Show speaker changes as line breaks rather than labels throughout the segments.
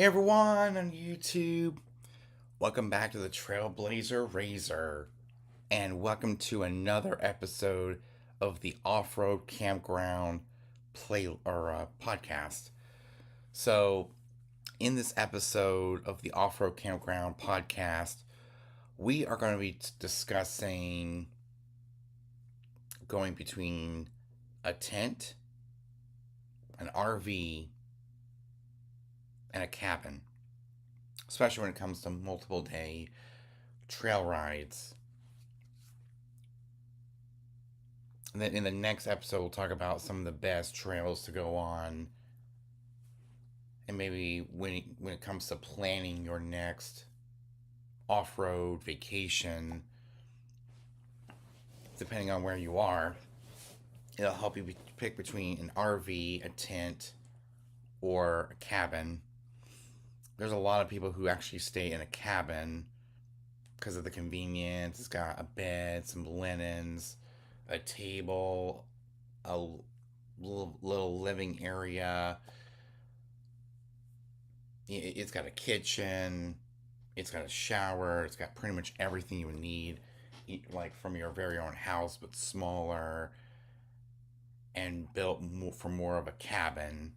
Hey everyone on YouTube, welcome back to the Trailblazer Razor, and welcome to another episode of the Off-Road Campground podcast. So, in this episode of the Off-Road Campground podcast, we are going to be discussing going between a tent, an RV, and a cabin, especially when it comes to multiple day trail rides. And then in the next episode, we'll talk about some of the best trails to go on, and maybe when it comes to planning your next off road vacation, depending on where you are, it'll help you pick between an RV, a tent, or a cabin. There's a lot of people who actually stay in a cabin because of the convenience. It's got a bed, some linens, a table, a little living area. It's got a kitchen. It's got a shower. It's got pretty much everything you would need, like from your very own house, but smaller and built for more of a cabin.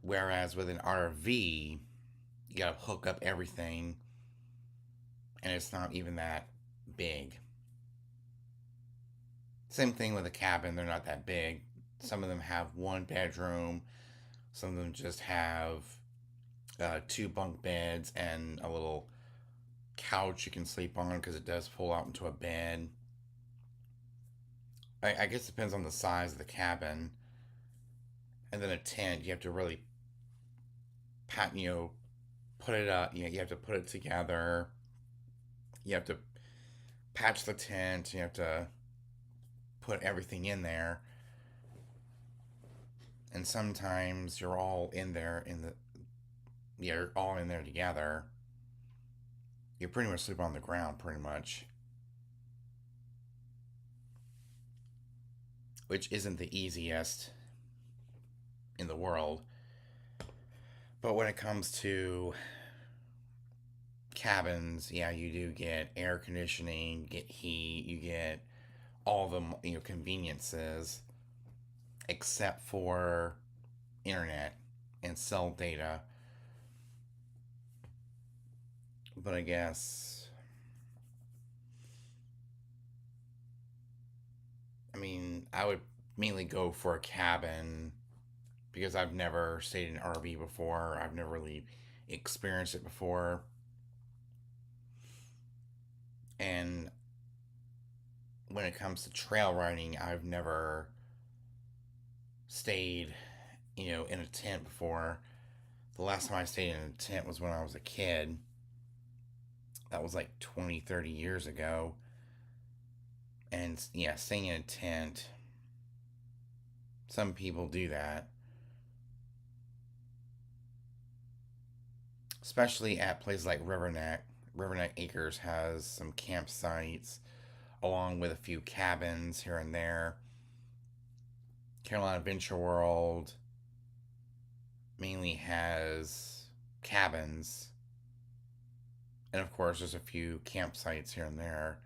Whereas with an RV, you gotta hook up everything, and it's not even that big. Same thing with a cabin, they're not that big. Some of them have one bedroom, some of them just have two bunk beds and a little couch you can sleep on because it does pull out into a bed. I guess it depends on the size of the cabin. And then a tent, you have to really put it up. You have to put it together. You have to patch the tent. You have to put everything in there. And sometimes you're all in there you're all in there together. You pretty much sleep on the ground, pretty much, which isn't the easiest in the world. But when it comes to cabins, yeah, you do get air conditioning, you get heat, you get all the conveniences, except for internet and cell data. But I guess, I would mainly go for a cabin because I've never stayed in an RV before. I've never really experienced it before. And when it comes to trail riding, I've never stayed, in a tent before. The last time I stayed in a tent was when I was a kid. That was like 20, 30 years ago. And yeah, staying in a tent, some people do that. Especially at places like Riverneck. Riverneck Acres has some campsites along with a few cabins here and there. Carolina Adventure World mainly has cabins. And of course, there's a few campsites here and there.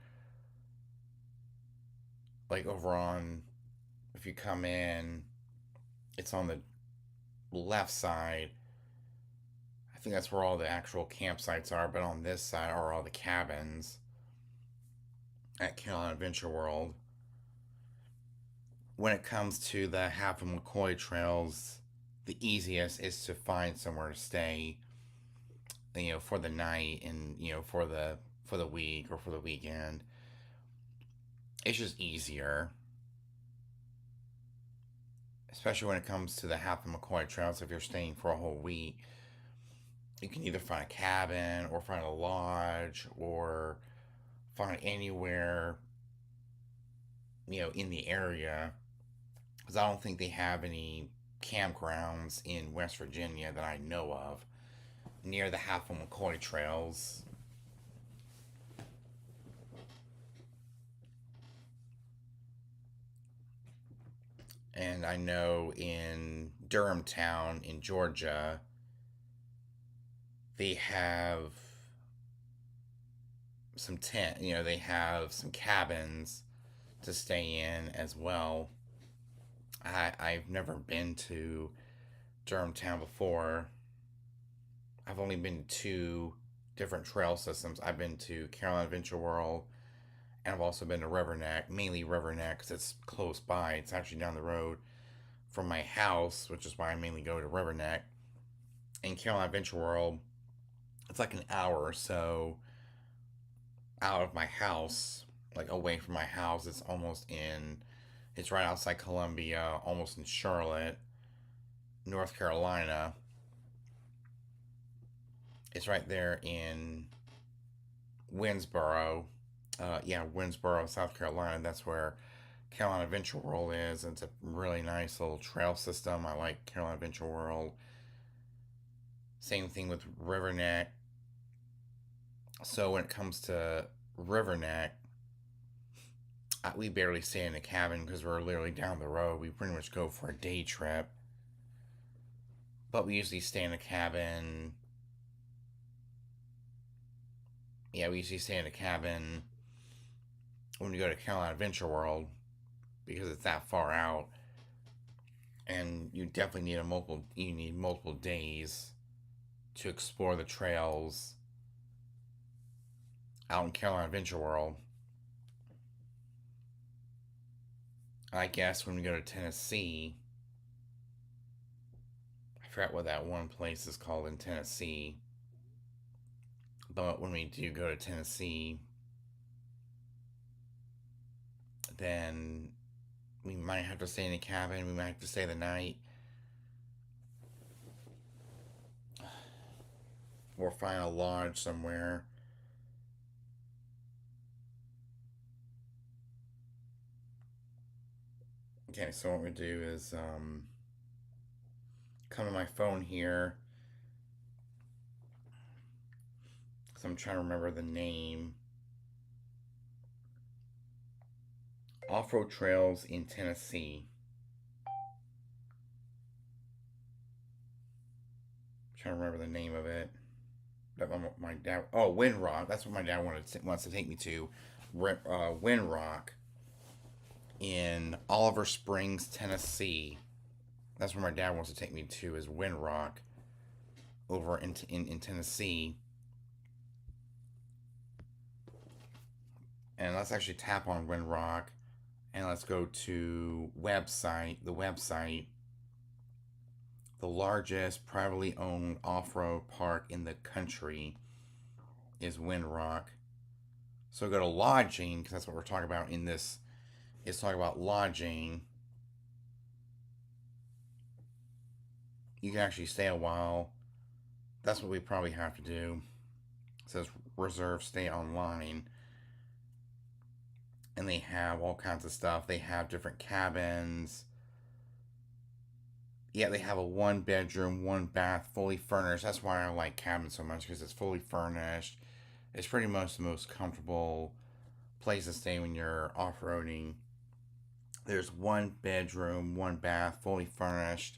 Like over on, if you come in, it's on the left side. I think that's where all the actual campsites are, but on this side are all the cabins at Carolina Adventure World. When it comes to the Half of McCoy trails, the easiest is to find somewhere to stay, for the night and for the week or for the weekend. It's just easier, especially when it comes to the Half of McCoy trails. If you're staying for a whole week, you can either find a cabin or find a lodge or find anywhere in the area, because I don't think they have any campgrounds in West Virginia that I know of near the Half of McCoy trails. And I know in Durham Town in Georgia, they have some tent, they have some cabins to stay in as well. I've never been to Durham Town before. I've only been to two different trail systems. I've been to Carolina Adventure World, and I've also been to Riverneck, mainly Riverneck because it's close by. It's actually down the road from my house, which is why I mainly go to Riverneck. In Carolina Adventure World, it's like an hour or so out of my house, like away from my house. It's right outside Columbia, almost in Charlotte, North Carolina. It's right there in Winsboro. Yeah, Winsboro, South Carolina. That's where Carolina Adventure World is. It's a really nice little trail system. I like Carolina Adventure World. Same thing with Riverneck. So when it comes to Riverneck, we barely stay in a cabin because we're literally down the road. We pretty much go for a day trip. But we usually stay in a cabin. Yeah, we usually stay in a cabin when we go to Carolina Adventure World because it's that far out. And you definitely need multiple days to explore the trails out in Carolina Adventure World. I guess when we go to Tennessee, I forgot what that one place is called in Tennessee. But when we do go to Tennessee, then we might have to stay in a cabin. We might have to stay the night. Or find a lodge somewhere. Okay, so what we do is come to my phone here. So I'm trying to remember the name. Off-road trails in Tennessee. I'm trying to remember the name of it. That my dad. Oh, Windrock. That's what my dad wants to take me to. Windrock in Oliver Springs, Tennessee. That's where my dad wants to take me to. Is Windrock over in Tennessee. And let's actually tap on Windrock, and let's go to website. The website. The largest privately owned off-road park in the country is Windrock. So go to lodging, because that's what we're talking about in this. It's talking about lodging. You can actually stay a while. That's what we probably have to do. It says reserve stay online. And they have all kinds of stuff. They have different cabins. Yeah, they have a 1 bedroom, 1 bath, fully furnished. That's why I like cabins so much because it's fully furnished. It's pretty much the most comfortable place to stay when you're off roading. There's 1 bedroom, 1 bath, fully furnished.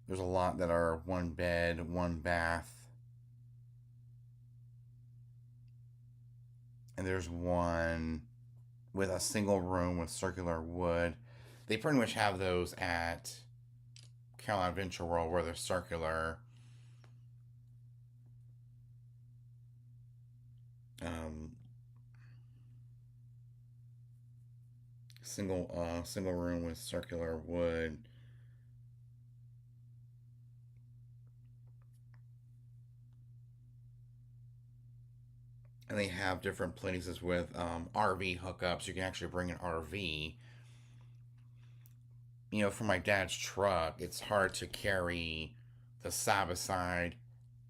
There's a lot that are 1 bed, 1 bath. And there's one with a single room with circular wood. They pretty much have those at Carolina Adventure World where they're circular. Um, single room with circular wood. And they have different places with RV hookups. You can actually bring an RV. For my dad's truck, it's hard to carry the side by side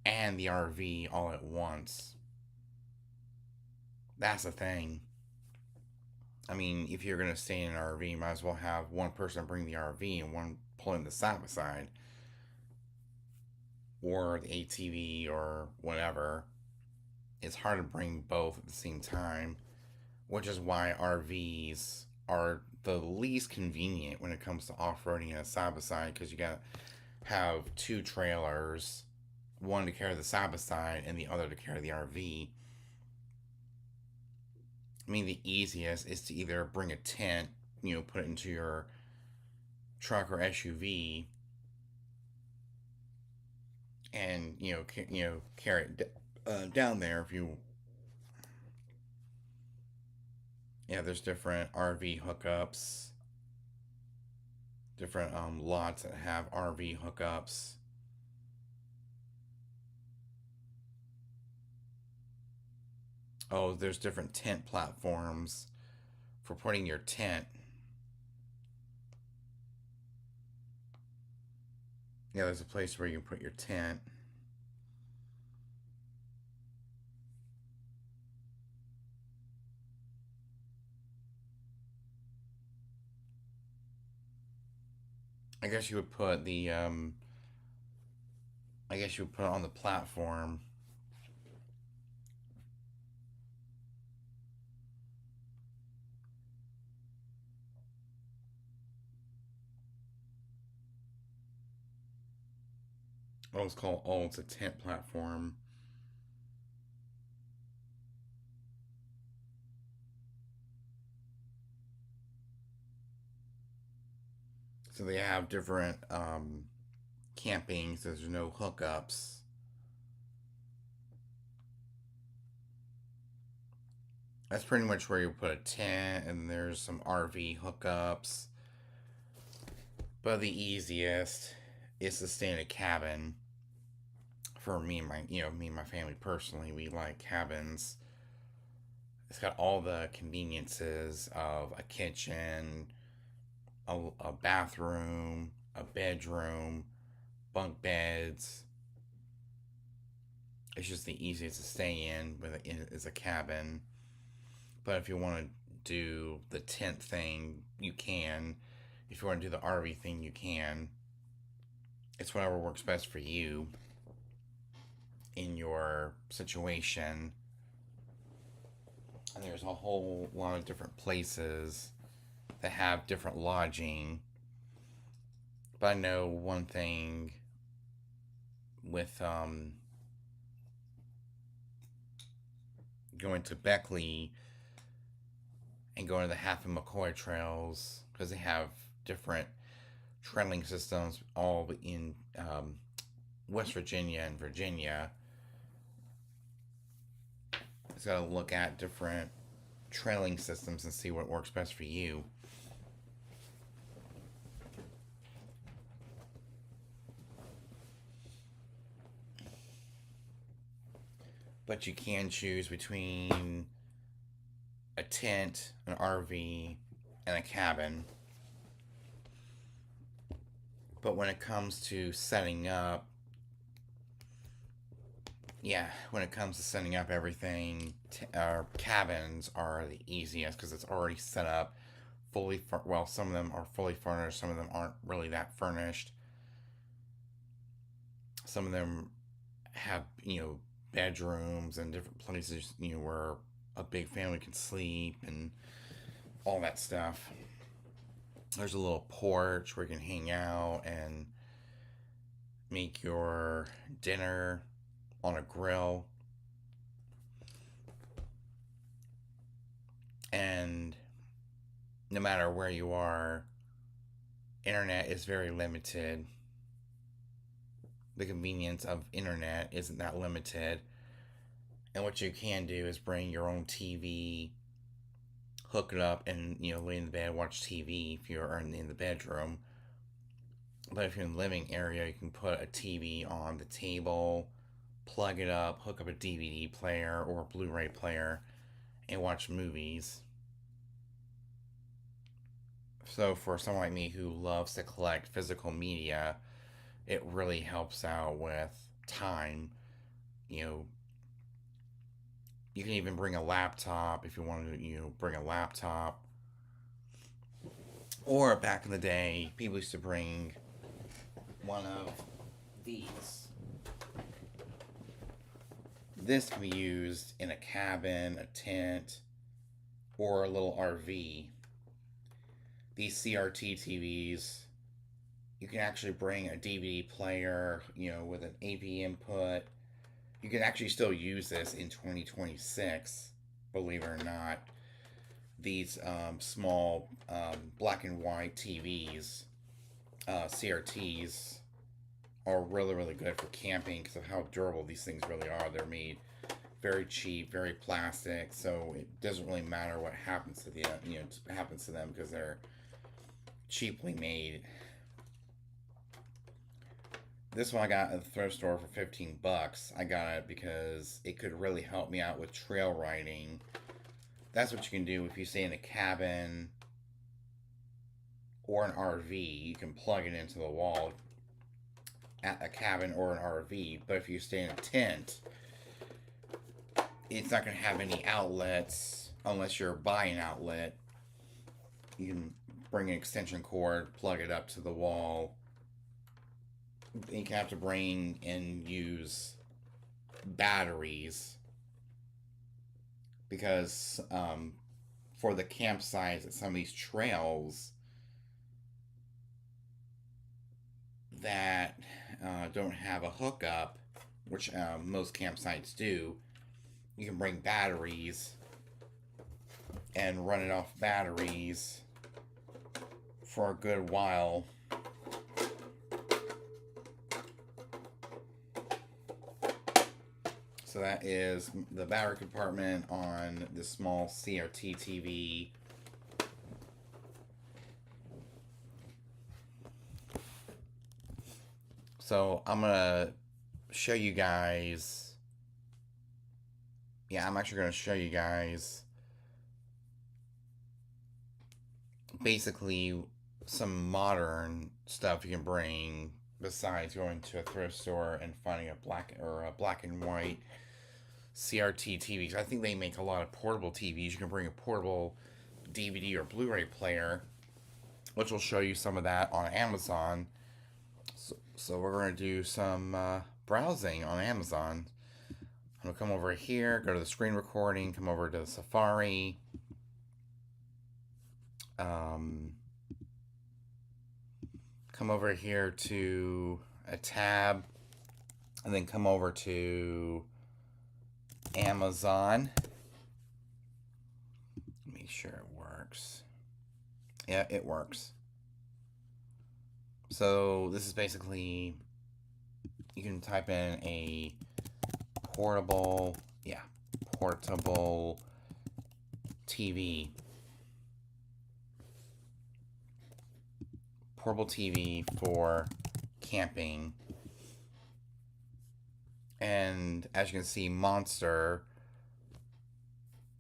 and the RV all at once. That's the thing. I mean, if you're going to stay in an RV, you might as well have one person bring the RV and one pulling the side by side or the ATV or whatever. It's hard to bring both at the same time, which is why RVs are the least convenient when it comes to off-roading a side by side, because you got to have two trailers, one to carry the side by side and the other to carry the RV. I mean, the easiest is to either bring a tent, put it into your truck or SUV, and carry it down there if you. Yeah, there's different RV hookups, different lots that have RV hookups. Oh, there's different tent platforms for putting your tent. Yeah, there's a place where you can put your tent. I guess you would put the I guess you would put it on the platform. Oh, it's called. Oh, it's a tent platform. So they have different camping. So there's no hookups. That's pretty much where you put a tent, and there's some RV hookups. But the easiest is to stay in a cabin. For me and my family personally, we like cabins. It's got all the conveniences of a kitchen, a bathroom, a bedroom, bunk beds. It's just the easiest to stay in with is a cabin. But if you want to do the tent thing, you can. If you want to do the RV thing, you can. It's whatever works best for you in your situation. And there's a whole lot of different places that have different lodging. But I know one thing with going to Beckley and going to the Half and McCoy trails, because they have different trailing systems all in West Virginia and Virginia. It's got to look at different trailing systems and see what works best for you. But you can choose between a tent, an RV, and a cabin. But when it comes to setting up, yeah, when it comes to setting up everything, cabins are the easiest because it's already set up fully. Well, some of them are fully furnished, some of them aren't really that furnished. Some of them have, bedrooms and different places, where a big family can sleep and all that stuff. There's a little porch where you can hang out and make your dinner on a grill. And no matter where you are, internet is very limited. The convenience of internet isn't that limited. And what you can do is bring your own TV, hook it up, and lay in the bed, watch TV if you're in the bedroom. But if you're in the living area, you can put a TV on the table, plug it up, hook up a DVD player or a Blu-ray player, and watch movies. So for someone like me who loves to collect physical media, it really helps out with time. You know, you can even bring a laptop if you want to, bring a laptop. Or back in the day, people used to bring one of these. This can be used in a cabin, a tent, or a little RV. these CRT TVs, you can actually bring a DVD player, with an AV input. You can actually still use this in 2026, believe it or not. These small black and white TVs, CRTs, are really, really good for camping because of how durable these things really are. They're made very cheap, very plastic, so it doesn't really matter what happens to happens to them because they're cheaply made. This one I got at the thrift store for 15 bucks. I got it because it could really help me out with trail riding. That's what you can do if you stay in a cabin or an RV. You can plug it into the wall at a cabin or an RV. But if you stay in a tent, it's not going to have any outlets unless you're buying an outlet. You can bring an extension cord, plug it up to the wall. You can have to bring and use batteries because for the campsites at some of these trails that don't have a hookup, which most campsites do, you can bring batteries and run it off batteries for a good while. So that is the battery compartment on the small CRT TV. So I'm going to show you guys. Yeah, I'm actually going to show you guys basically some modern stuff you can bring besides going to a thrift store and finding a black and white CRT TVs. I think they make a lot of portable TVs. You can bring a portable DVD or Blu-ray player, which will show you some of that on Amazon. So we're going to do some browsing on Amazon. I'm going to come over here, go to the screen recording, come over to the Safari. Come over here to a tab, and then come over to Amazon. Make sure it works. Yeah, it works. So this is basically, you can type in a portable TV. Portable TV for camping. And as you can see, Monster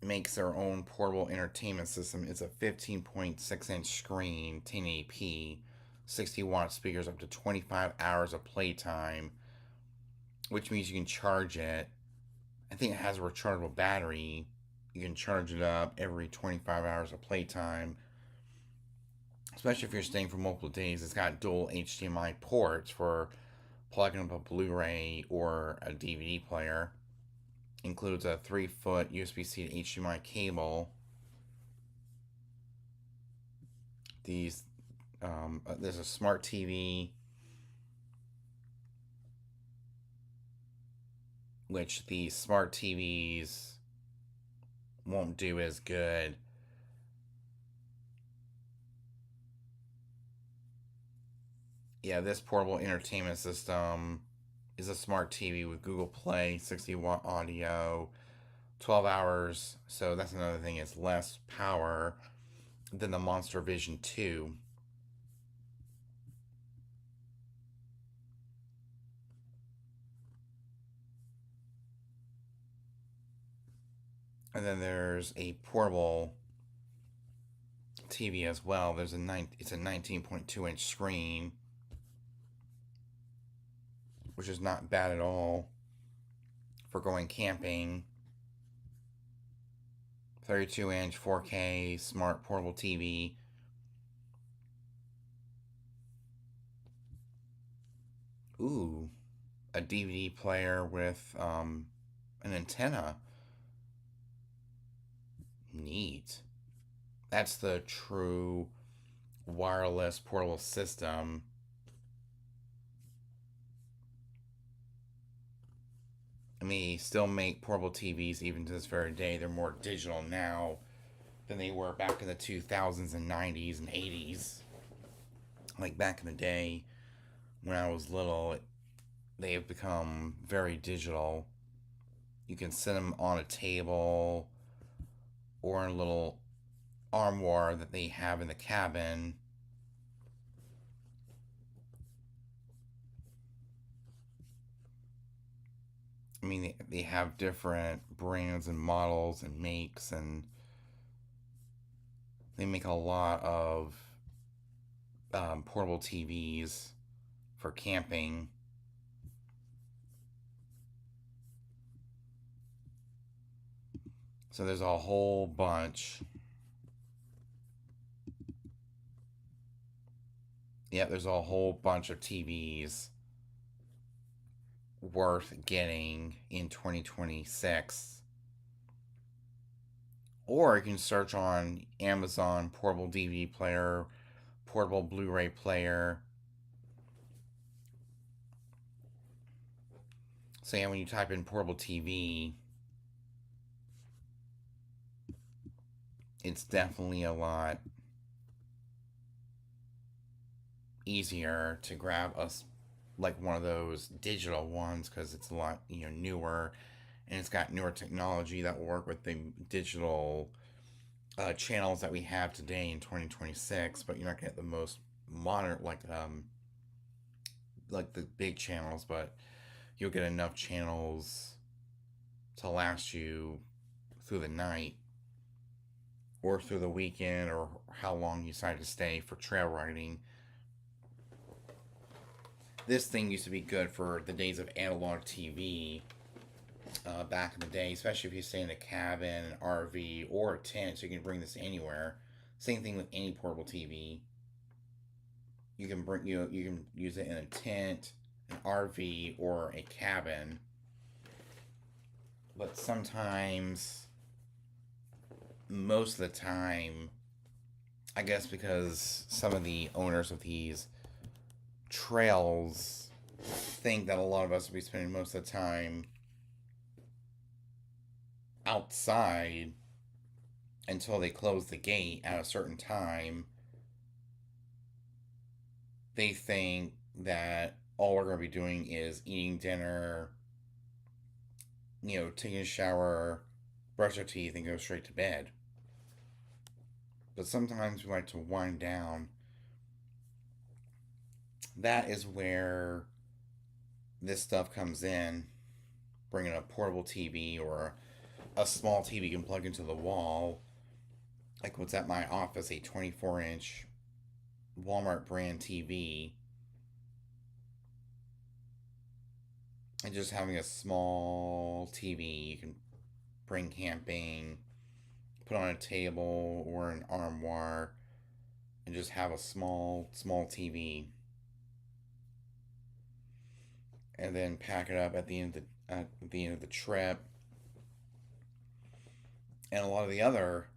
makes their own portable entertainment system. It's a 15.6 inch screen, 1080p, 60 watt speakers, up to 25 hours of playtime, which means you can charge it. I think it has a rechargeable battery. You can charge it up every 25 hours of playtime, especially if you're staying for multiple days. It's got dual HDMI ports for plugging up a Blu-ray or a DVD player. Includes a 3-foot USB-C to HDMI cable. There's a smart TV, which the smart TVs won't do as good. Yeah, this portable entertainment system is a smart TV with Google Play, 60 watt audio, 12 hours. So that's another thing, it's less power than the Monster Vision 2. And then there's a portable TV as well. It's a 19.2 inch screen, which is not bad at all for going camping. 32 inch 4K smart portable TV. Ooh, a DVD player with an antenna. Neat. That's the true wireless portable system. I mean, they still make portable TVs even to this very day. They're more digital now than they were back in the 2000s and 90s and 80s. Like back in the day when I was little, they have become very digital. You can set them on a table or in a little armoire that they have in the cabin. I mean, they have different brands and models and makes, and they make a lot of portable TVs for camping. So there's a whole bunch. Yeah, there's a whole bunch of TVs worth getting in 2026. Or you can search on Amazon portable DVD player, portable Blu ray player. So, yeah, when you type in portable TV, it's definitely a lot easier to grab us like one of those digital ones because it's a lot newer, and it's got newer technology that will work with the digital channels that we have today in 2026. But you're not gonna get the most modern like the big channels, but you'll get enough channels to last you through the night or through the weekend or how long you decide to stay for trail riding. This thing used to be good for the days of analog TV back in the day, especially if you stay in a cabin, an RV, or a tent, so you can bring this anywhere. Same thing with any portable TV. You can use it in a tent, an RV, or a cabin. But sometimes, most of the time, I guess because some of the owners of these trails think that a lot of us will be spending most of the time outside until they close the gate at a certain time. They think that all we're going to be doing is eating dinner, taking a shower, brush our teeth, and go straight to bed. But sometimes we like to wind down. That is where this stuff comes in. Bringing a portable TV or a small TV you can plug into the wall, like what's at my office, a 24-inch Walmart brand TV, and just having a small TV you can bring camping, put on a table or an armoire, and just have a small TV, and then pack it up at the end of the trip. And a lot of the other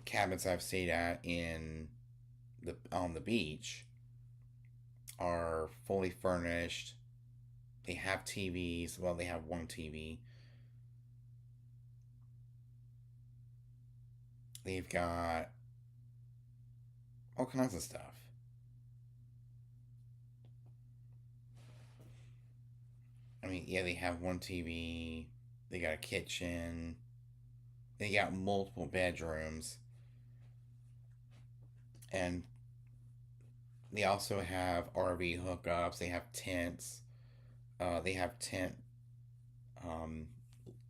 cabins I've stayed at in the on the beach are fully furnished. They have TVs. Well, they have one TV. They've got all kinds of stuff. I mean, yeah, they have one TV. They got a kitchen. They got multiple bedrooms. And they also have RV hookups. They have tents. They have tent um,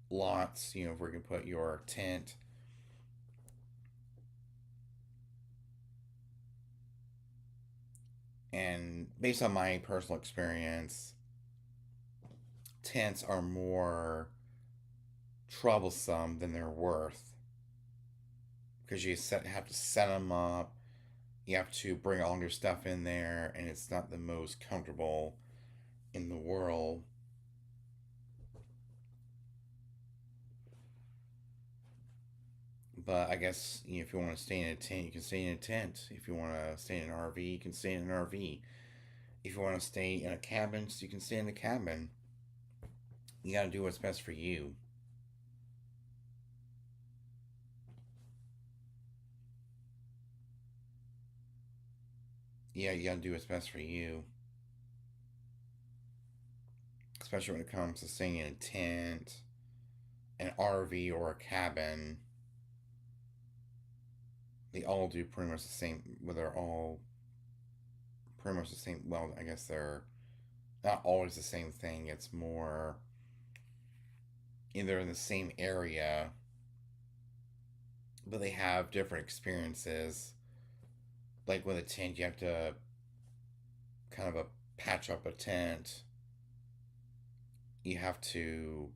lots, where you can put your tent. And based on my personal experience, tents are more troublesome than they're worth because have to set them up. You have to bring all your stuff in there, and it's not the most comfortable in the world. But I guess if you want to stay in a tent, you can stay in a tent. If you want to stay in an RV, you can stay in an RV. If you want to stay in a cabin, so you can stay in a cabin. You got to do what's best for you. Yeah, you got to do what's best for you. Especially when it comes to staying in a tent, an RV, or a cabin. They all do pretty much the same. Well, they're all pretty much the same. Well, I guess they're not always the same thing. It's more either in the same area, but they have different experiences. Like with a tent, you have to kind of patch up a tent. You have to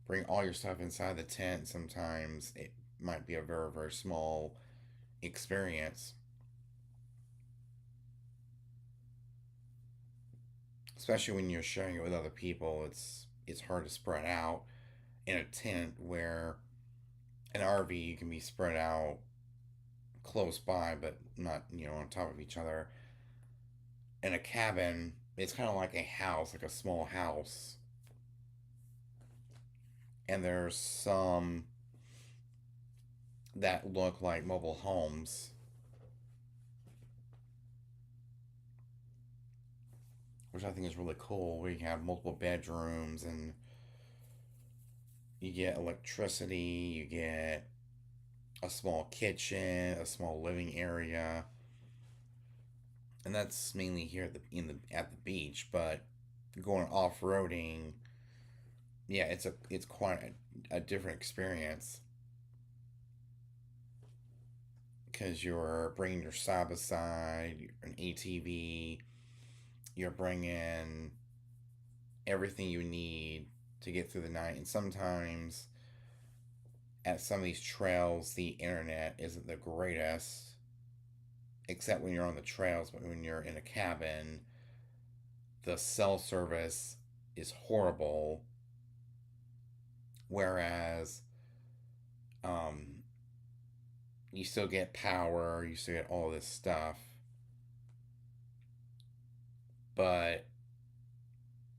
bring all your stuff inside the tent. Sometimes it might be a very, very small experience, especially when you're sharing it with other people. It's hard to spread out in a tent where an RV you can be spread out close by, but not on top of each other. In a cabin, it's kind of like a house, like a small house, and there's some that look like mobile homes, which I think is really cool. We have multiple bedrooms, and you get electricity, you get a small kitchen, a small living area, and that's mainly here at the beach. But going off roading, yeah, it's quite a different experience because you're bringing your side by side, an ATV, you're bringing everything you need to get through the night, and sometimes at some of these trails, the internet isn't the greatest, except when you're on the trails. But when you're in a cabin, the cell service is horrible. Whereas, um, you still get power, you still get all this stuff, but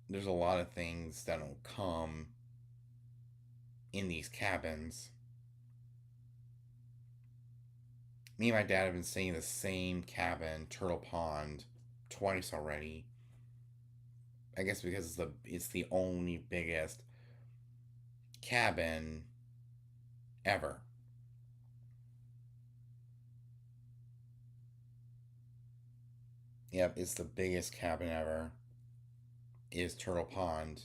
there's a lot of things that don't come in these cabins. Me and my dad have been staying in the same cabin, Turtle Pond, twice already. I guess because it's the only biggest cabin ever. Yep, it's the biggest cabin ever. Is Turtle Pond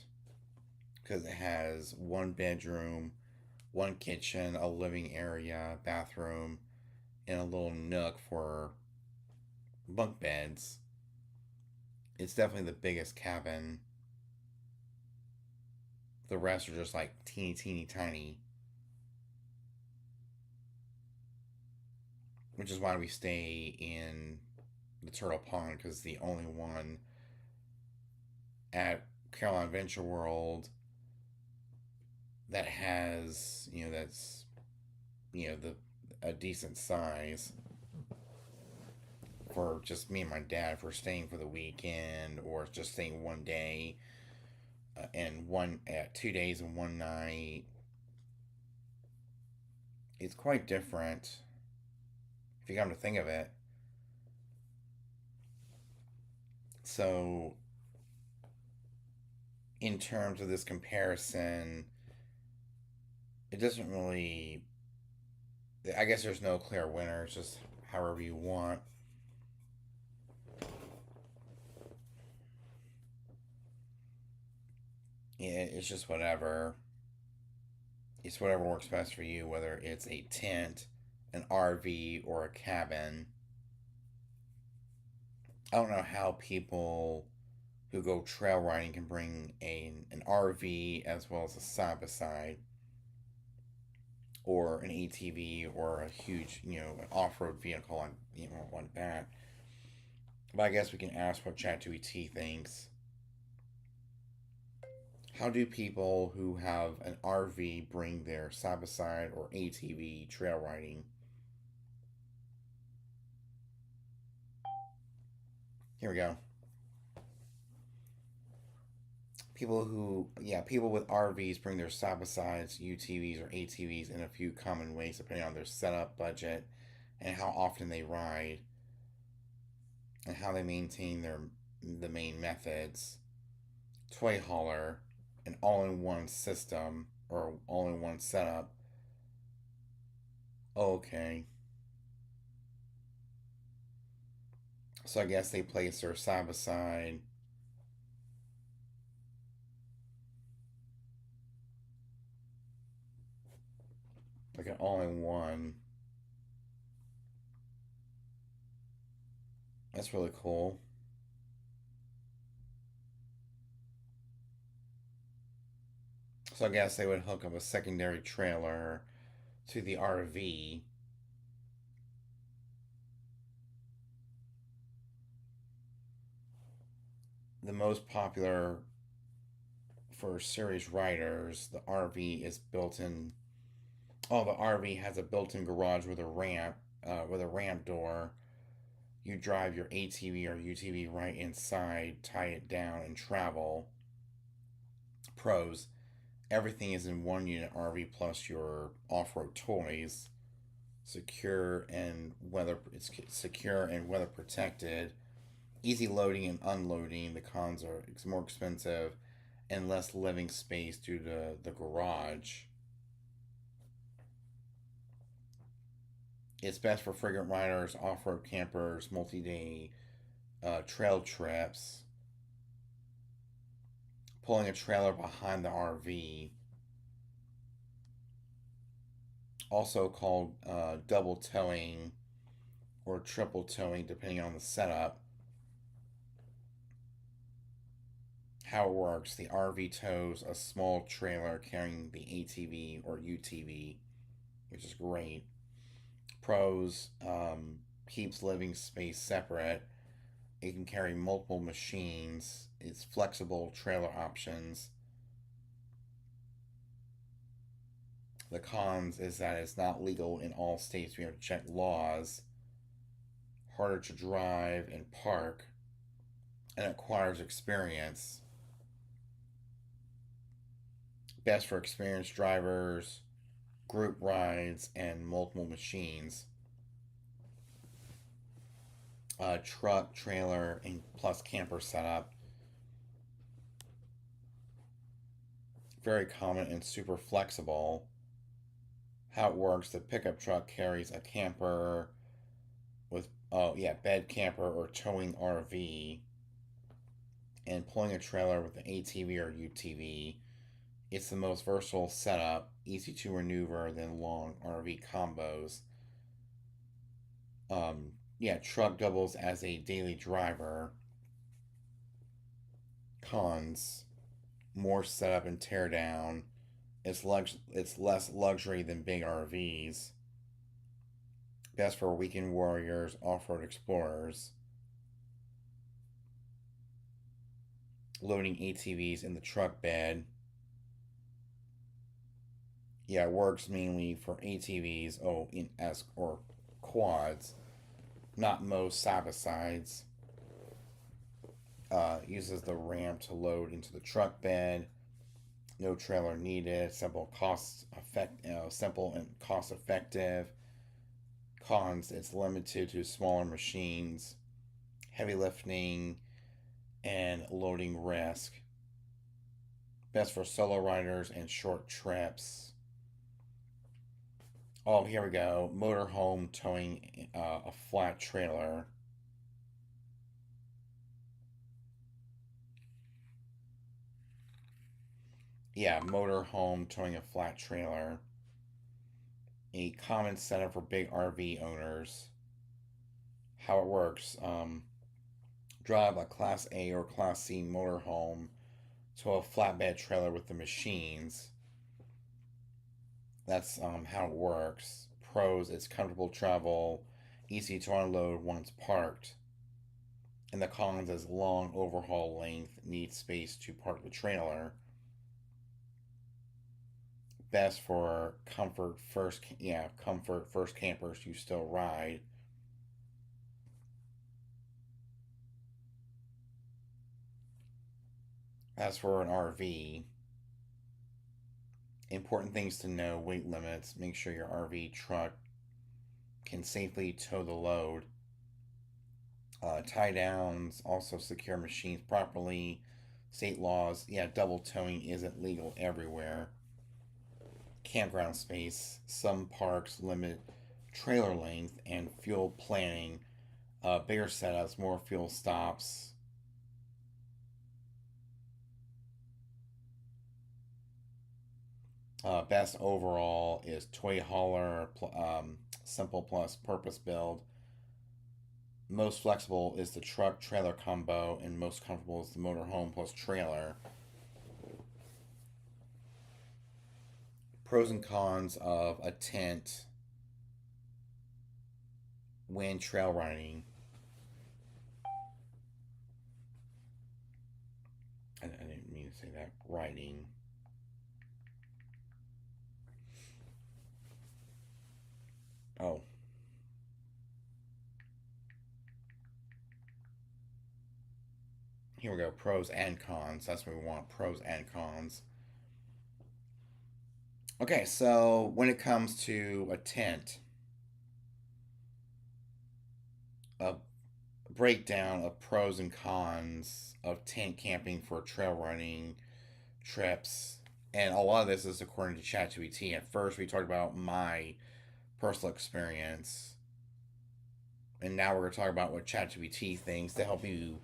because it has one bedroom, one kitchen, a living area, bathroom, and a little nook for bunk beds. It's definitely the biggest cabin. The rest are just like teeny, teeny, tiny, which is why we stay in the Turtle Pond because the only one at Carolina Adventure World that has that's the a decent size for just me and my dad if we're staying for the weekend or just staying one day and 2 days and one night. It's quite different if you come to think of it. So in terms of this comparison, it doesn't really. I guess there's no clear winner. It's just however you want. Yeah, it's just whatever. It's whatever works best for you, whether it's a tent, an RV, or a cabin. I don't know how people who go trail riding can bring an RV as well as a side by side or an ATV or a huge, an off road vehicle on that. But I guess we can ask what ChatGPT thinks. How do people who have an RV bring their side by side or ATV trail riding? Here we go. People with RVs bring their side by sides, UTVs, or ATVs in a few common ways depending on their setup, budget, and how often they ride, and how they maintain the main methods. Toy hauler, an all-in-one system or all-in-one setup. Okay, so I guess they place their side by side. Like an all-in-one. That's really cool. So I guess they would hook up a secondary trailer to the RV. The most popular for series riders, the RV is built in. Oh, the RV has a built-in garage with a ramp door. You drive your ATV or UTV right inside, tie it down, and travel. Pros: everything is in one unit RV plus your off-road toys. It's secure and weather protected. Easy loading and unloading. The cons are it's more expensive and less living space due to the garage. It's best for frequent riders, off-road campers, multi-day trail trips. Pulling a trailer behind the RV, also called double towing or triple towing, depending on the setup. How it works: the RV tows a small trailer carrying the ATV or UTV, which is great. Pros: keeps living space separate. It can carry multiple machines. It's flexible trailer options. The cons is that it's not legal in all states. We have to check laws. Harder to drive and park, and acquires experience. Best for experienced drivers, group rides, and multiple machines. Truck, trailer, and plus camper setup. Very common and super flexible. How it works: the pickup truck carries a camper with, bed camper or towing RV, and pulling a trailer with an ATV or UTV. It's the most versatile setup, easy to maneuver than long RV combos. Truck doubles as a daily driver. Cons: more setup and tear down. It's less luxury than big RVs. Best for weekend warriors, off road explorers. Loading ATVs in the truck bed. Yeah, it works mainly for ATVs. Or quads, not most side by sides. Uses the ramp to load into the truck bed. No trailer needed. Simple and cost effective. Cons: it's limited to smaller machines, heavy lifting, and loading risk. Best for solo riders and short trips. Oh, here we go. Motorhome towing a flat trailer. Yeah, motorhome towing a flat trailer. A common setup for big RV owners. How it works: drive a Class A or Class C motorhome to a flatbed trailer with the machines. That's how it works. Pros: it's comfortable travel, easy to unload once parked. And the cons is long overhaul length, needs space to park the trailer. best for comfort first campers who still ride. As for an RV, important things to know: weight limits. Make sure your RV truck can safely tow the load. Tie downs, also secure machines properly. State laws, yeah, double towing isn't legal everywhere. Campground space. Some parks limit trailer length and fuel planning. Bigger setups, more fuel stops. Best overall is toy hauler, simple plus purpose build. Most flexible is the truck trailer combo, and most comfortable is the motorhome plus trailer. Pros and cons of a tent when trail riding. I didn't mean to say that. Riding. Oh, here we go. Pros and cons. That's what we want. Pros and cons. Okay, so when it comes to a tent, a breakdown of pros and cons of tent camping for trail running trips. And a lot of this is according to ChatGPT. At first, we talked about my personal experience, and now we're going to talk about what ChatGPT thinks to help you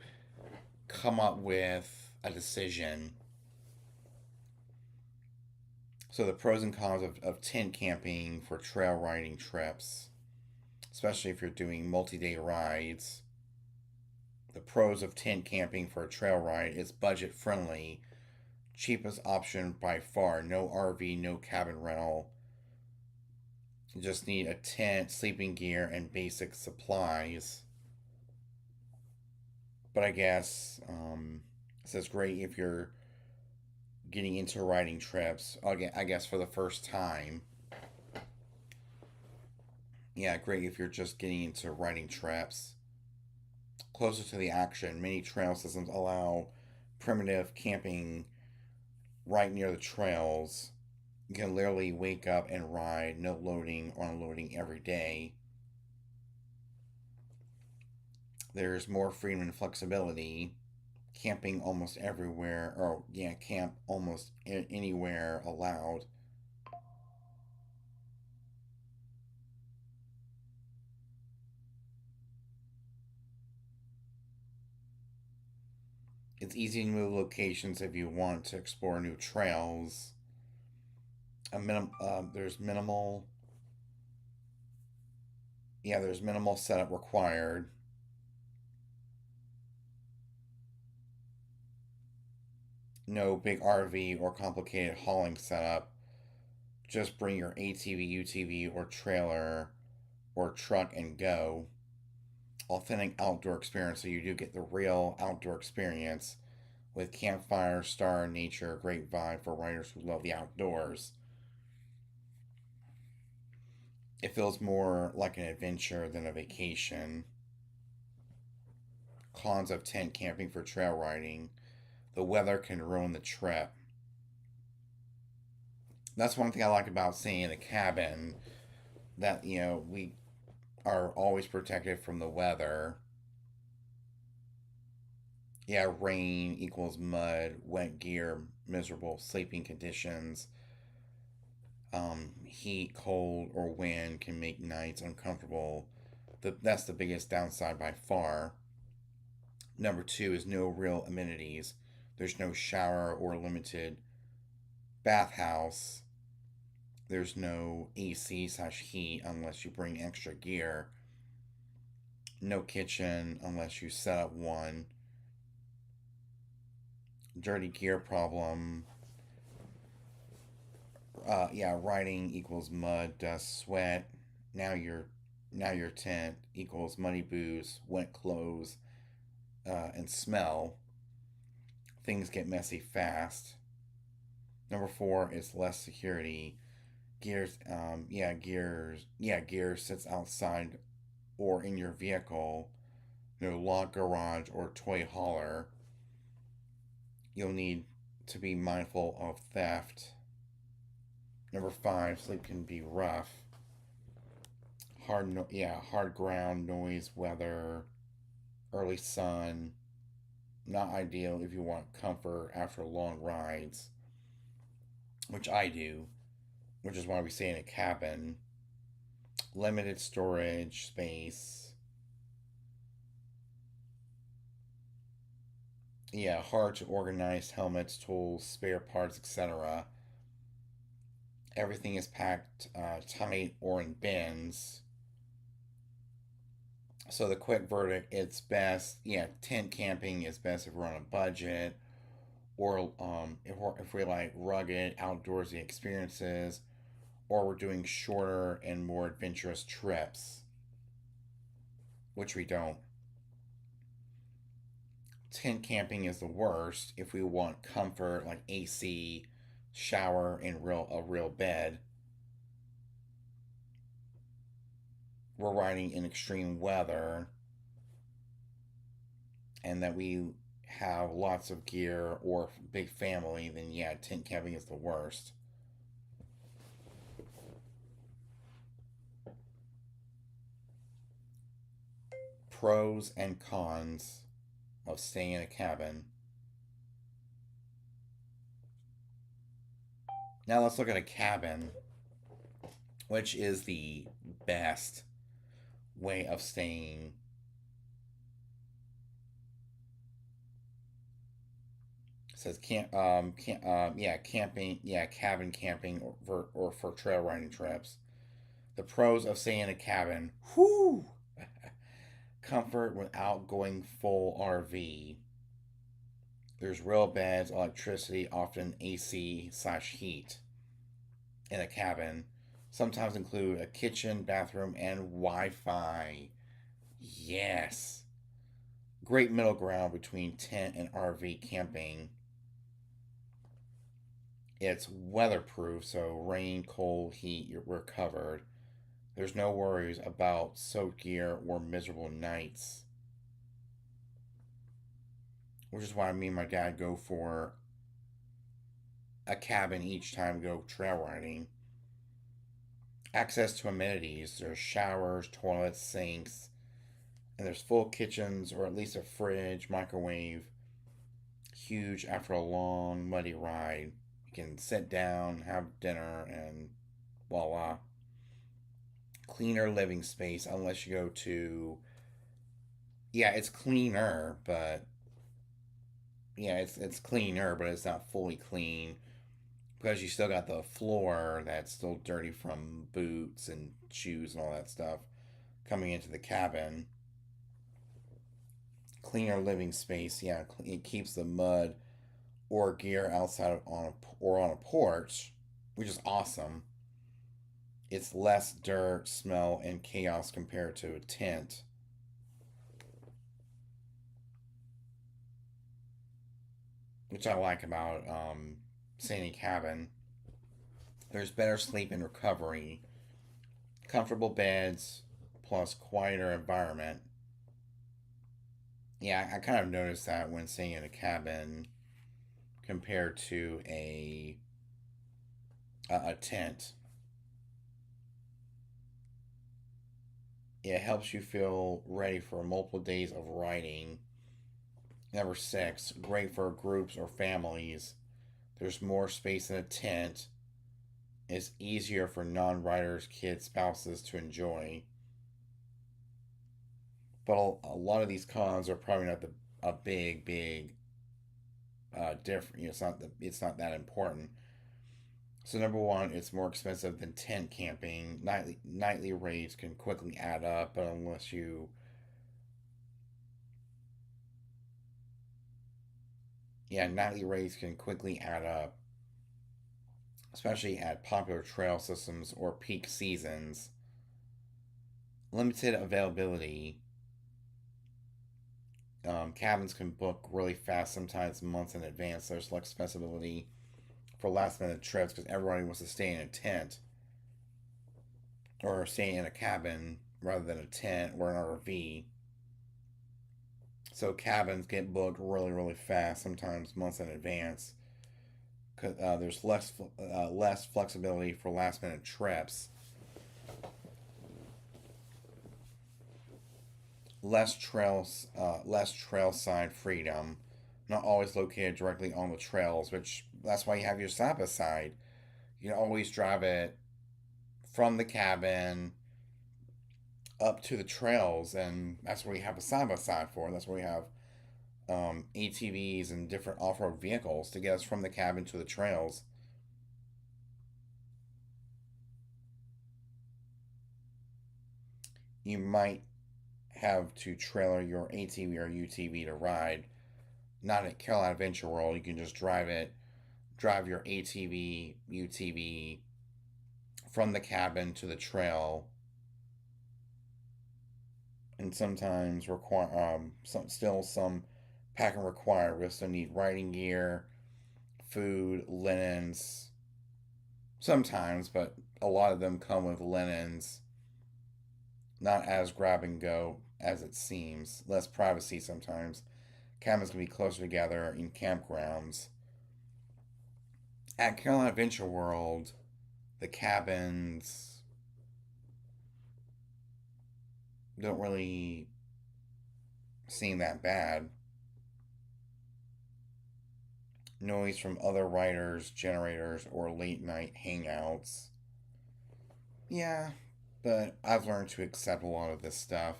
come up with a decision. So, the pros and cons of tent camping for trail riding trips, especially if you're doing multi day rides. The pros of tent camping for a trail ride is budget friendly, cheapest option by far. No RV, no cabin rental. You just need a tent, sleeping gear, and basic supplies. But I guess this is great if you're getting into riding trips. I guess for the first time. Yeah, great if you're just getting into riding trips. Closer to the action, many trail systems allow primitive camping right near the trails. You can literally wake up and ride, no loading or unloading every day. There's more freedom and flexibility. Camping almost everywhere, or yeah, camp almost anywhere allowed. It's easy to move locations if you want to explore new trails. There's minimal. Yeah, there's minimal setup required. No big RV or complicated hauling setup. Just bring your ATV, UTV, or trailer or truck and go. Authentic outdoor experience, so you do get the real outdoor experience with campfire, star, nature, great vibe for riders who love the outdoors. It feels more like an adventure than a vacation. Cons of tent camping for trail riding: the weather can ruin the trip. That's one thing I like about staying in a cabin, that we are always protected from the weather. Yeah, rain equals mud, wet gear, miserable sleeping conditions. Heat, cold, or wind can make nights uncomfortable. That's the biggest downside by far. Number two is no real amenities. There's no shower or limited bathhouse. There's no AC/heat unless you bring extra gear. No kitchen unless you set up one. Dirty gear problem. Yeah, riding equals mud, dust, sweat. Now your tent equals muddy boots, wet clothes, and smell. Things get messy fast. Number four is less security. Gear sits outside or in your vehicle. No locked garage or toy hauler. You'll need to be mindful of theft. Number five, sleep can be rough. Hard ground, noise, weather, early sun. Not ideal if you want comfort after long rides, which I do, which is why we stay in a cabin. Limited storage space. Yeah, hard to organize helmets, tools, spare parts, etc. Everything is packed tight or in bins. So the quick verdict, it's best. Yeah, tent camping is best if we're on a budget, or if we like rugged outdoorsy experiences, or we're doing shorter and more adventurous trips, which we don't. Tent camping is the worst if we want comfort like AC, shower, and a real bed. We're riding in extreme weather, and that we have lots of gear or big family, then yeah, tent camping is the worst. Pros and cons of staying in a cabin. Now let's look at a cabin, which is the best way of staying. It says camping, cabin camping or for trail riding trips. The pros of staying in a cabin. Whoo! Comfort without going full RV. There's real beds, electricity, often AC/heat in a cabin. Sometimes include a kitchen, bathroom, and Wi-Fi. Yes. Great middle ground between tent and RV camping. It's weatherproof, so rain, cold, heat, we're covered. There's no worries about soaked gear or miserable nights, which is why me and my dad go for a cabin each time we go trail riding. Access to amenities. There's showers, toilets, sinks, and there's full kitchens or at least a fridge, microwave. Huge after a long, muddy ride. You can sit down, have dinner, and voila. Cleaner living space unless you go to. Yeah, it's cleaner, but. Yeah, it's cleaner, but it's not fully clean because you still got the floor that's still dirty from boots and shoes and all that stuff coming into the cabin. Cleaner living space, yeah, it keeps the mud or gear outside on a porch, which is awesome. It's less dirt, smell, and chaos compared to a tent, which I like about Sandy Cabin. There's better sleep and recovery, comfortable beds, plus quieter environment. Yeah, I kind of noticed that when staying in a cabin compared to a tent. It helps you feel ready for multiple days of riding. Number six, great for groups or families. There's more space in a tent. It's easier for non riders, kids, spouses to enjoy. But a lot of these cons are probably not a big different. It's not that important. So number one, it's more expensive than tent camping. Nightly rates can quickly add up, but unless you nightly rates can quickly add up, especially at popular trail systems or peak seasons. Limited availability. Cabins can book really fast, sometimes months in advance. There's less flexibility for last minute trips because everybody wants to stay in a tent or stay in a cabin rather than a tent or an RV. So cabins get booked really, really fast, sometimes months in advance. Cause there's less flexibility for last minute trips, less trail side freedom. Not always located directly on the trails, which that's why you have your side by side. You can always drive it from the cabin up to the trails, and that's what we have a side by side for. That's where we have ATVs and different off road vehicles to get us from the cabin to the trails. You might have to trailer your ATV or UTV to ride. Not at Carolina Adventure World. You can just drive your ATV, UTV from the cabin to the trail, and sometimes require some packing required. We still need riding gear, food, linens. Sometimes, but a lot of them come with linens. Not as grab and go as it seems. Less privacy sometimes. Cabins can be closer together in campgrounds. At Carolina Adventure World, the cabins don't really seem that bad. Noise from other riders, generators, or late night hangouts. Yeah, but I've learned to accept a lot of this stuff.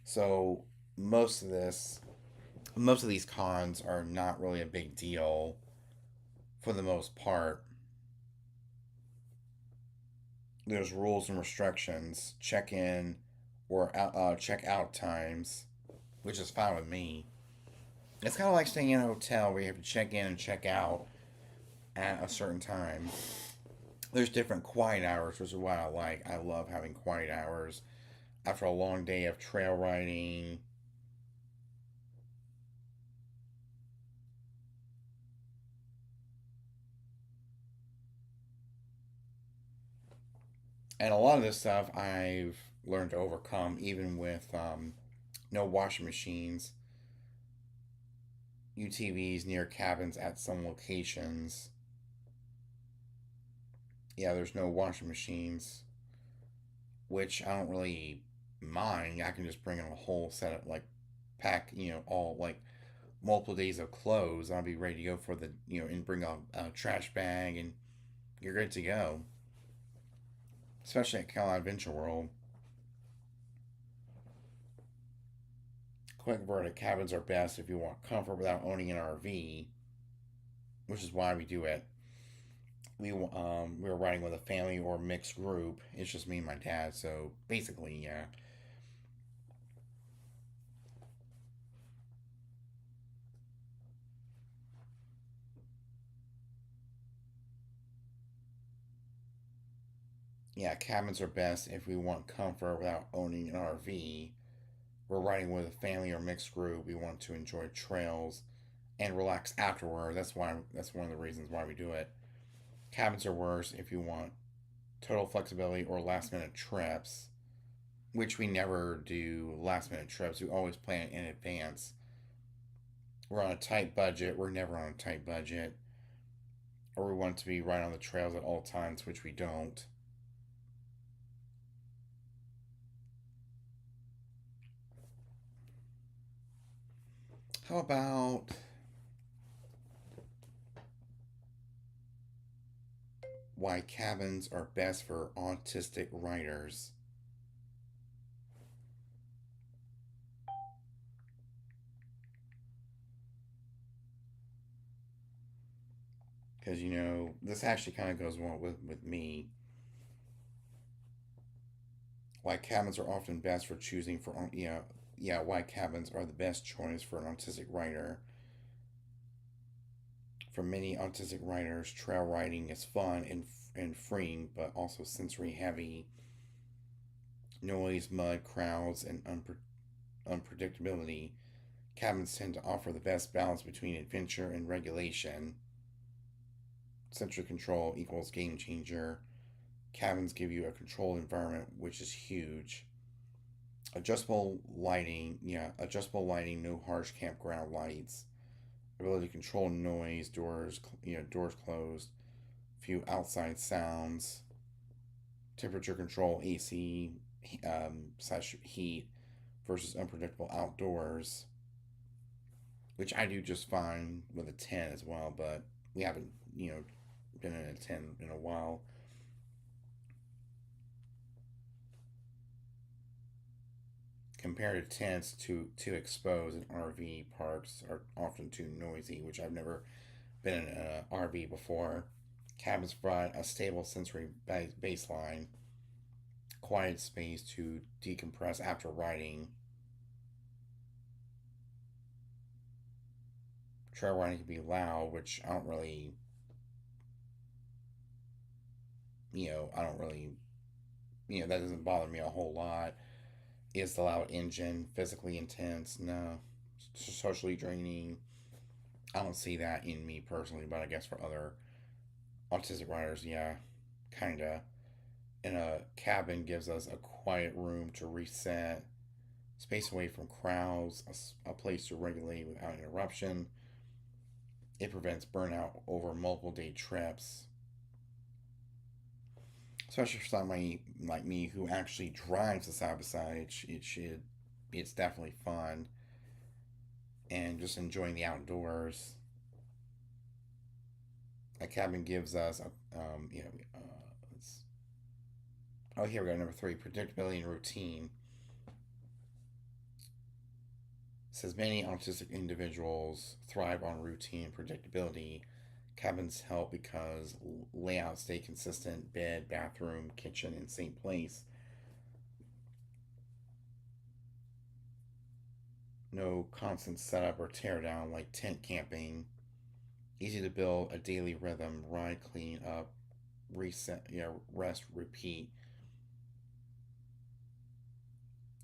So most of this, most of these cons are not really a big deal for the most part. There's rules and restrictions, check in or check out times, which is fine with me. It's kind of like staying in a hotel where you have to check in and check out at a certain time. There's different quiet hours, which is what I like. I love having quiet hours after a long day of trail riding. And a lot of this stuff I've learned to overcome, even with no washing machines, UTVs near cabins at some locations. Yeah, there's no washing machines, which I don't really mind. I can just bring in a whole set of like pack, all like multiple days of clothes. I'll be ready to go for and bring a trash bag and you're good to go. Especially at Carolina Adventure World. Quick verdict: cabins are best if you want comfort without owning an RV, which is why we do it. We were riding with a family or mixed group. It's just me and my dad, so basically, yeah. Yeah, cabins are best if we want comfort without owning an RV. We're riding with a family or mixed group. We want to enjoy trails and relax afterward. That's one of the reasons why we do it. Cabins are worse if you want total flexibility or last minute trips, which we never do last minute trips. We always plan in advance. We're on a tight budget. We're never on a tight budget. Or we want to be right on the trails at all times, which we don't. How about why cabins are best for autistic riders? Because, this actually kind of goes well with me. Why cabins are often best for choosing for, why cabins are the best choice for an autistic rider. For many autistic riders, trail riding is fun and freeing, but also sensory heavy. Noise, mud, crowds, and unpredictability. Cabins tend to offer the best balance between adventure and regulation. Sensory control equals game changer. Cabins give you a controlled environment, which is huge. Adjustable lighting, no harsh campground lights. Ability to control noise, doors closed. Few outside sounds. Temperature control, AC slash heat versus unpredictable outdoors, which I do just fine with a 10 as well, but we haven't, been in a 10 in a while. Compared to tents, too exposed, and RV parks are often too noisy, which I've never been in an RV before. Cabins provide a stable sensory baseline, quiet space to decompress after riding. Trail riding can be loud, which I don't really, that doesn't bother me a whole lot. Is the loud engine physically intense? No. Socially draining? I don't see that in me personally, but I guess for other autistic riders, yeah, kinda. And a cabin gives us a quiet room to reset, space away from crowds, a place to regulate without interruption. It prevents burnout over multiple day trips, especially for somebody like me who actually drives the side by side. It's definitely fun and just enjoying the outdoors. A cabin gives us oh, here we go. Number three, predictability and routine. It says many autistic individuals thrive on routine and predictability. Cabins help because layouts stay consistent: bed, bathroom, kitchen in same place. No constant setup or tear down like tent camping. Easy to build a daily rhythm: ride, clean up, reset, rest, repeat.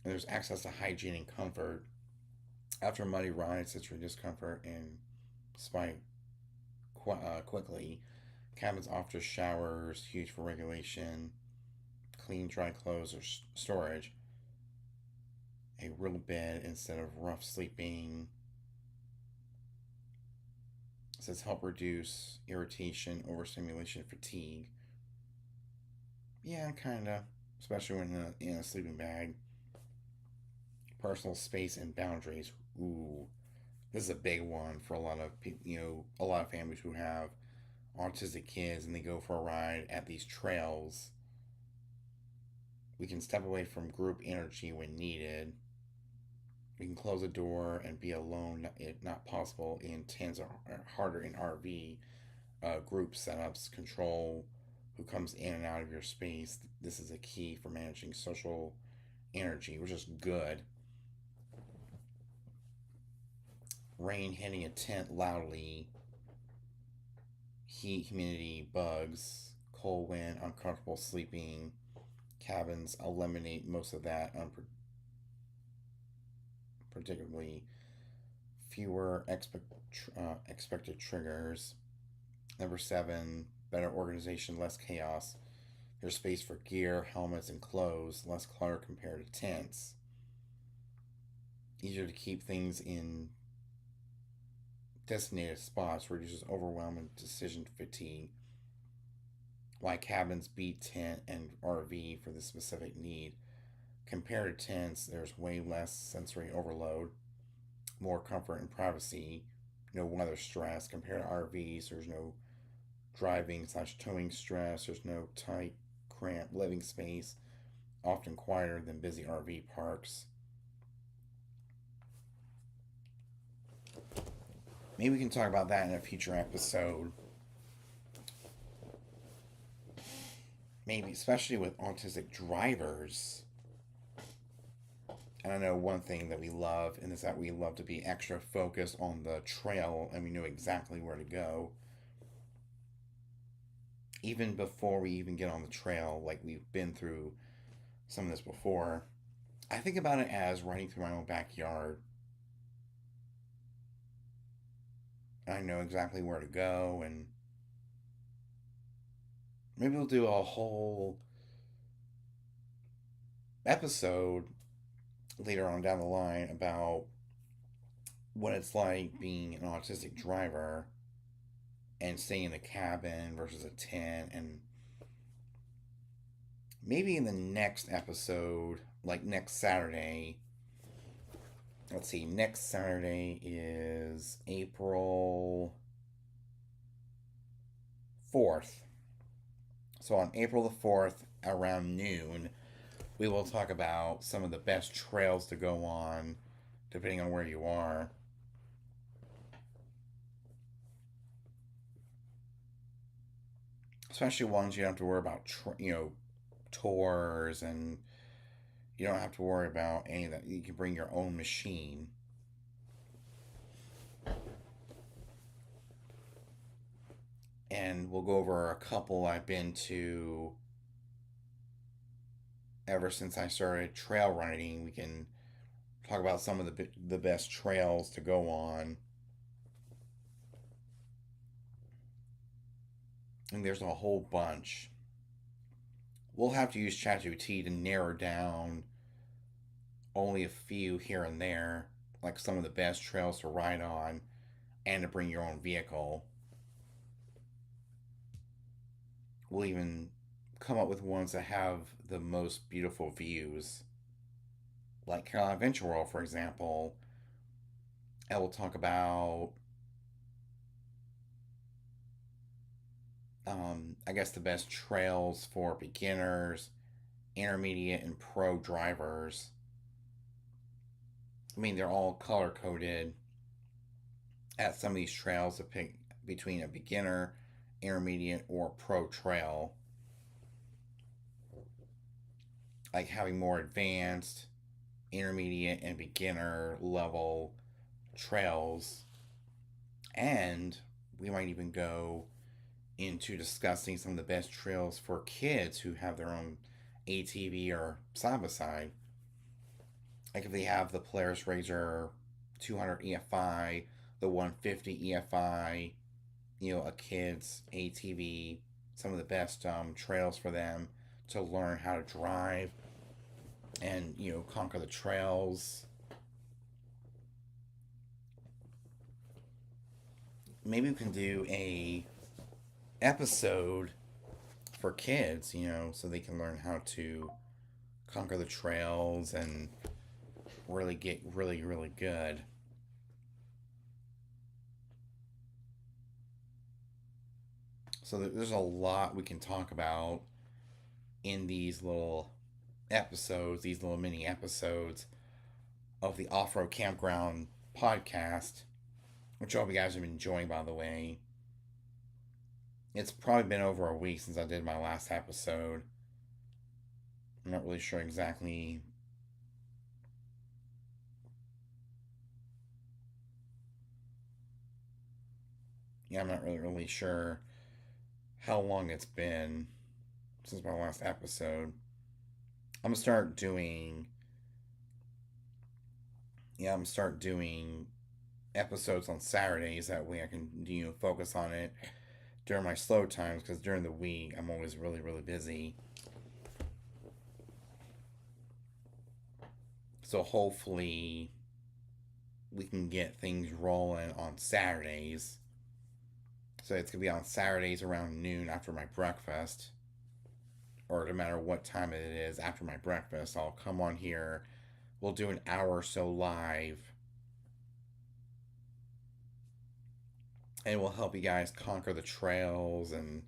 And there's access to hygiene and comfort. After muddy rides, it's reduce discomfort and spike quickly. Cabins offer showers, huge for regulation, clean, dry clothes or storage, a real bed instead of rough sleeping. It says help reduce irritation, overstimulation, fatigue. Yeah, kind of, especially when in a sleeping bag. Personal space and boundaries. Ooh, this is a big one for a lot of people. A lot of families who have autistic kids and they go for a ride at these trails. We can step away from group energy when needed. We can close the door and be alone if not possible in tents or harder in RV. Group setups control who comes in and out of your space. This is a key for managing social energy, which is good. Rain hitting a tent loudly, heat, humidity, bugs, cold wind, uncomfortable sleeping. Cabins eliminate most of that unpredictably. Fewer expected triggers. Number seven, better organization, less chaos. There's space for gear, helmets, and clothes, less clutter compared to tents. Easier to keep things in designated spots, reduces overwhelming decision fatigue. Why cabins beat tent and RV for this specific need. Compared to tents, there's way less sensory overload, more comfort and privacy, no weather stress. Compared to RVs, there's no driving slash towing stress, there's no tight, cramped living space, often quieter than busy RV parks. Maybe we can talk about that in a future episode. Maybe, especially with autistic drivers. And I know one thing that we love, and is that we love to be extra focused on the trail and we know exactly where to go. Even before we even get on the trail, like we've been through some of this before, I think about it as riding through my own backyard. I know exactly where to go, and maybe we'll do a whole episode later on down the line about what it's like being an autistic driver and staying in a cabin versus a tent. And maybe in the next episode, like next Saturday, let's see, next Saturday is April 4th. So on April the 4th, around noon, we will talk about some of the best trails to go on, depending on where you are. Especially ones you don't have to worry about, tours, and you don't have to worry about any of that. You can bring your own machine. And we'll go over a couple I've been to ever since I started trail running. We can talk about some of the best trails to go on. And there's a whole bunch. We'll have to use ChatGPT to narrow down only a few here and there, like some of the best trails to ride on, and to bring your own vehicle. We'll even come up with ones that have the most beautiful views, like Carolina Adventure World, for example. And we'll talk about, I guess, the best trails for beginners, intermediate, and pro drivers. I mean, they're all color coded at some of these trails to pick between a beginner, intermediate, or pro trail. Like having more advanced, intermediate, and beginner level trails. And we might even go into discussing some of the best trails for kids who have their own ATV or side by side. Like if they have the Polaris RZR 200 EFI, the 150 EFI, a kid's ATV, some of the best trails for them to learn how to drive and conquer the trails. Maybe we can do a episode for kids, so they can learn how to conquer the trails and really get really, really good. So there's a lot we can talk about in these little episodes, these little mini episodes of the Off Road Campground podcast, which I hope you guys have been enjoying, by the way. It's probably been over a week since I did my last episode. I'm not really sure exactly. Yeah, I'm not really sure how long it's been since my last episode. I'm gonna start doing. Yeah, I'm gonna start doing episodes on Saturdays. That way I can focus on it during my slow times, because during the week I'm always really, really busy. So hopefully we can get things rolling on Saturdays. So it's gonna be on Saturdays around noon after my breakfast, or no matter what time it is after my breakfast, I'll come on here. We'll do an hour or so live, and we'll help you guys conquer the trails and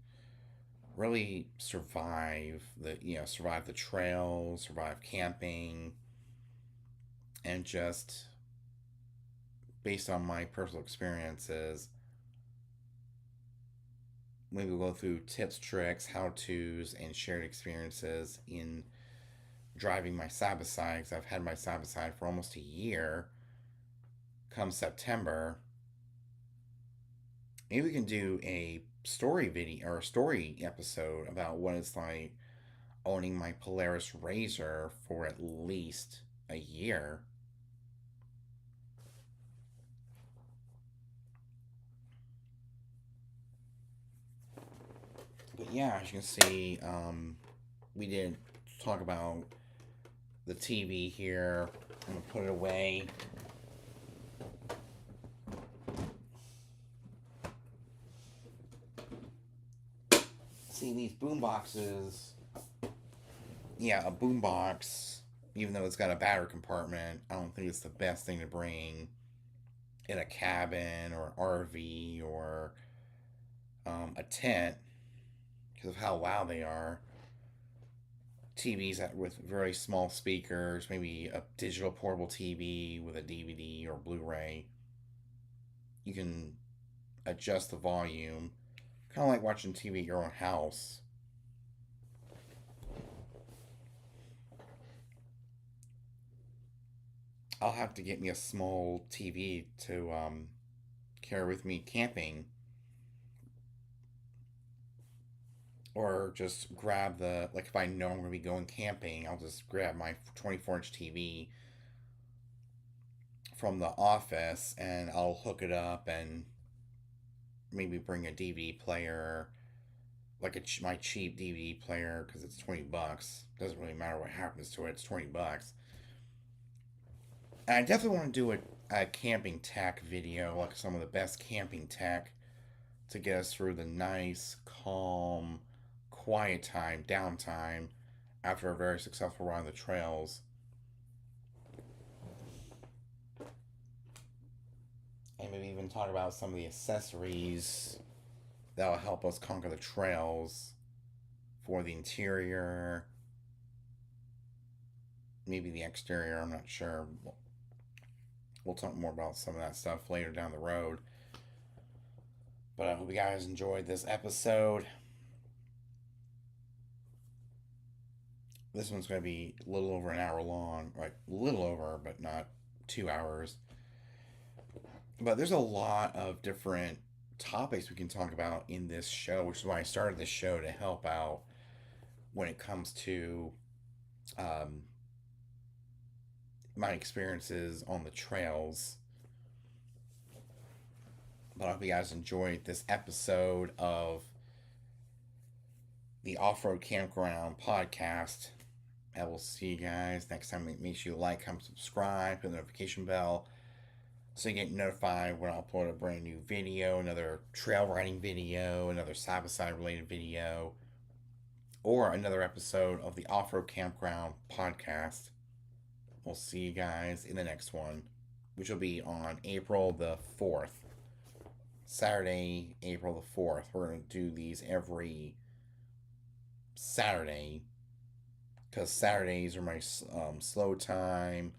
really survive the trails, survive camping, and just based on my personal experiences, maybe we'll go through tips, tricks, how to's, and shared experiences in driving my side by side, because I've had my side by side for almost a year. Come September, maybe we can do a story video or a story episode about what it's like owning my Polaris RZR for at least a year. But yeah, as you can see, we did talk about the TV here. I'm gonna put it away. See these boom boxes. Yeah, a boom box, even though it's got a battery compartment, I don't think it's the best thing to bring in a cabin or RV or a tent because of how loud they are. TVs with very small speakers, maybe a digital portable TV with a DVD or Blu-ray. You can adjust the volume, kind of like watching TV at your own house. I'll have to get me a small TV to carry with me camping, or just grab the, like, if I know I'm going to be going camping, I'll just grab my 24-inch TV from the office and I'll hook it up and maybe bring a DVD player, like my cheap DVD player, because it's $20. Doesn't really matter what happens to it. It's $20. And I definitely want to do a camping tech video, like some of the best camping tech to get us through the nice, calm, quiet time, downtime after a very successful run on the trails. And maybe even talk about some of the accessories that'll help us conquer the trails for the interior, maybe the exterior, I'm not sure. We'll talk more about some of that stuff later down the road. But I hope you guys enjoyed this episode. This one's going to be a little over an hour long, like a little over, but not 2 hours. But there's a lot of different topics we can talk about in this show, which is why I started this show, to help out when it comes to um, my experiences on the trails. But I hope you guys enjoyed this episode of the Off-Road Campground podcast. I will see you guys next time. Make sure you like, comment, subscribe, hit the notification bell so you get notified when I upload a brand new video, another trail riding video, another side-by-side related video, or another episode of the Off-Road Campground podcast. We'll see you guys in the next one, which will be on April the 4th. Saturday, April the 4th. We're going to do these every Saturday because Saturdays are my slow time.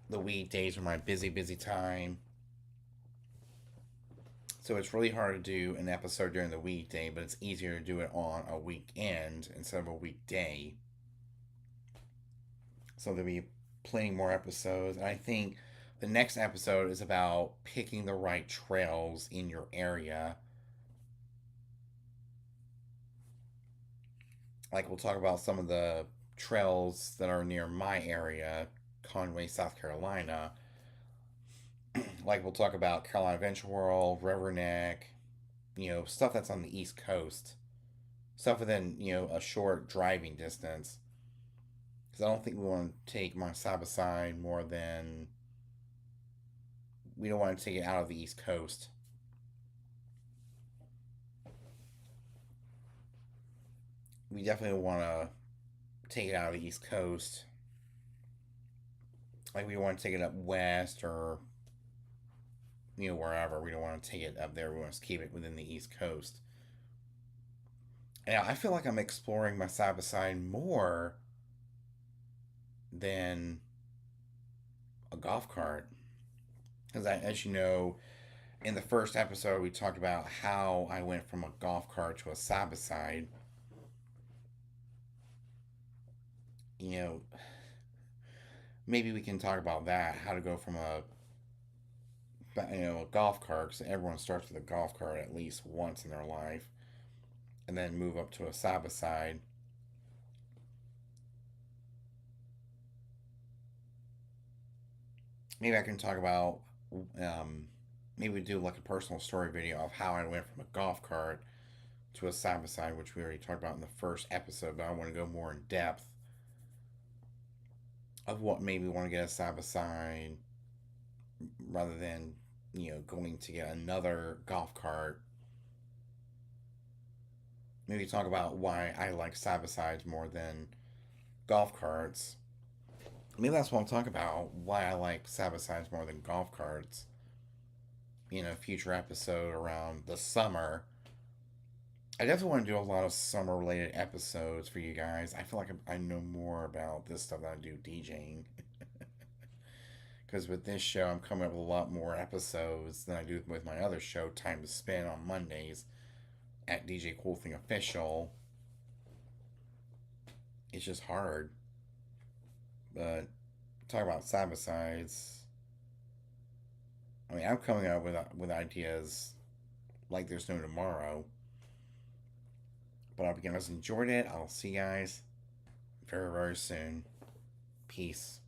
The weekdays are my busy time. So it's really hard to do an episode during the weekday, but it's easier to do it on a weekend instead of a weekday. So there'll be plenty more episodes. And I think the next episode is about picking the right trails in your area. Like, we'll talk about some of the trails that are near my area, Conway, South Carolina. Like, we'll talk about Carolina Adventure World, Riverneck, stuff that's on the East Coast. Stuff within, a short driving distance. Because I don't think we want to take my side-by-side more than... We don't want to take it out of the East Coast. We definitely want to take it out of the East Coast. Like, we want to take it up west or, wherever. We don't want to take it up there. We want to keep it within the East Coast. And I feel like I'm exploring my side-by-side more than a golf cart. Because, as you know, in the first episode, we talked about how I went from a golf cart to a side-by-side. Maybe we can talk about that, how to go from a golf cart, because everyone starts with a golf cart at least once in their life, and then move up to a side-by-side. Maybe I can talk about, maybe do like a personal story video of how I went from a golf cart to a side-by-side, which we already talked about in the first episode, but I want to go more in depth of what maybe we want to get a side-by-side rather than, going to get another golf cart. Maybe talk about why I like side-by-sides more than golf carts. Maybe that's what I'm talking about, why I like side-by-sides more than golf carts. Future episode around the summer. I definitely want to do a lot of summer related episodes for you guys. I feel like I know more about this stuff than I do DJing. Because with this show, I'm coming up with a lot more episodes than I do with my other show, Time to Spin, on Mondays at DJ Cool Thing Official. It's just hard. But talk about side by sides. I mean, I'm coming up with ideas like there's no tomorrow. But I hope you guys enjoyed it. I'll see you guys very, very soon. Peace.